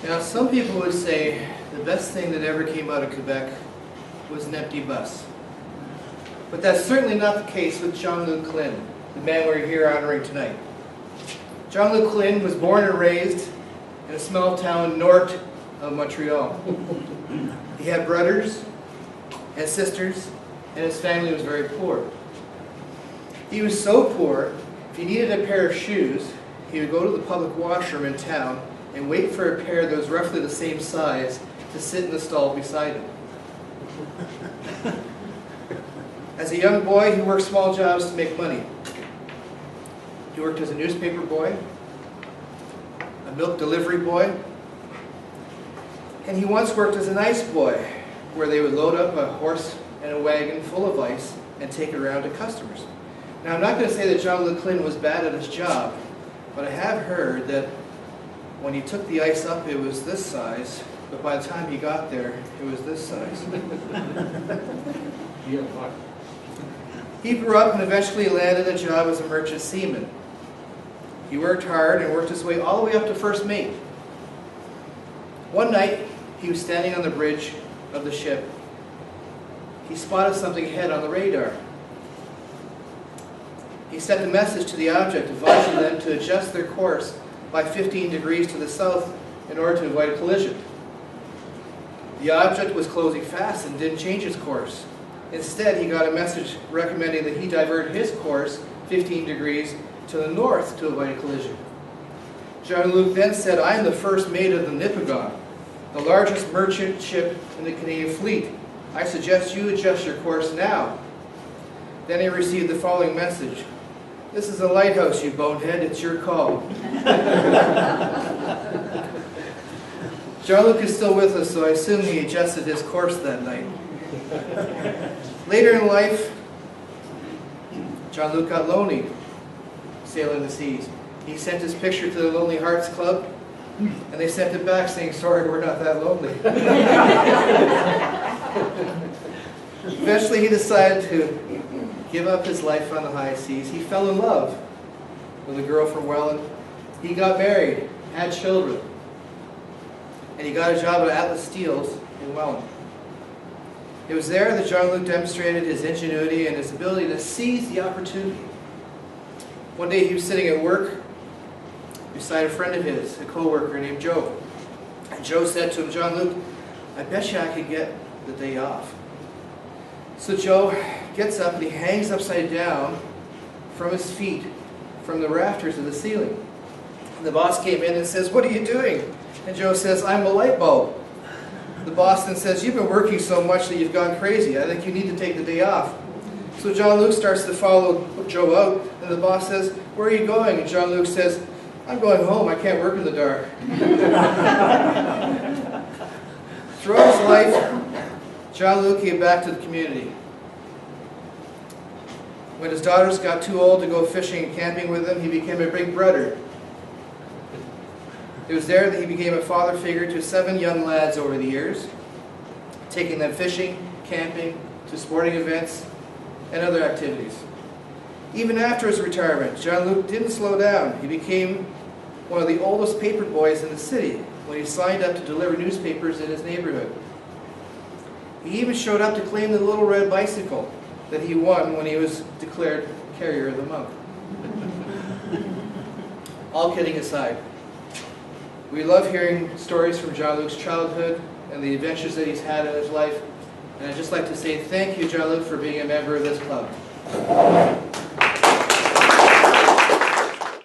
Now, some people would say the best thing that ever came out of Quebec was an empty bus. But that's certainly not the case with Jean-Luc Klin, the man we're here honoring tonight. Jean-Luc Klin was born and raised in a small town north of Montreal. He had brothers and sisters, and his family was very poor. He was so poor, if he needed a pair of shoes, he would go to the public washroom in town and wait for a pair that was roughly the same size to sit in the stall beside him. As a young boy, he worked small jobs to make money. He worked as a newspaper boy, a milk delivery boy, and he once worked as an ice boy, where they would load up a horse and a wagon full of ice and take it around to customers. Now, I'm not going to say that Jean-Luc Klin was bad at his job, but I have heard that when he took the ice up, it was this size, but by the time he got there, it was this size. He grew up and eventually landed a job as a merchant seaman. He worked hard and worked his way all the way up to first mate. One night, he was standing on the bridge of the ship. He spotted something ahead on the radar. He sent a message to the object advising them to adjust their course by 15 degrees to the south in order to avoid a collision. The object was closing fast and didn't change its course. Instead, he got a message recommending that he divert his course 15 degrees to the north to avoid a collision. Jean-Luc then said, "I am the first mate of the Nipigon, the largest merchant ship in the Canadian fleet. I suggest you adjust your course now." Then he received the following message: "This is a lighthouse, you bonehead, it's your call." Jean-Luc is still with us, so I assume he adjusted his course that night. Later in life, Jean-Luc got lonely sailing the seas. He sent his picture to the Lonely Hearts Club, and they sent it back saying, "Sorry, we're not that lonely." Eventually, he decided to give up his life on the high seas. He fell in love with a girl from Welland. He got married, had children, and he got a job at Atlas Steels in Welland. It was there that Jean-Luc demonstrated his ingenuity and his ability to seize the opportunity. One day he was sitting at work beside a friend of his, a co-worker named Joe. And Joe said to him, "Jean-Luc, I bet you I could get the day off." So Joe gets up and he hangs upside down from his feet from the rafters of the ceiling. And the boss came in and says, "What are you doing?" And Joe says, "I'm a light bulb." The boss then says, "You've been working so much that you've gone crazy. I think you need to take the day off." So Jean-Luc starts to follow Joe out, and the boss says, "Where are you going?" And Jean-Luc says, "I'm going home. I can't work in the dark." Throughout his life, Jean-Luc gave back to the community. When his daughters got too old to go fishing and camping with him, he became a big brother. It was there that he became a father figure to 7 young lads over the years, taking them fishing, camping, to sporting events, and other activities. Even after his retirement, Jean-Luc didn't slow down. He became one of the oldest paper boys in the city when he signed up to deliver newspapers in his neighborhood. He even showed up to claim the little red bicycle that he won when he was declared Carrier of the Month. All kidding aside, we love hearing stories from Jean-Luc's childhood and the adventures that he's had in his life. And I'd just like to say thank you, Jean-Luc, for being a member of this club.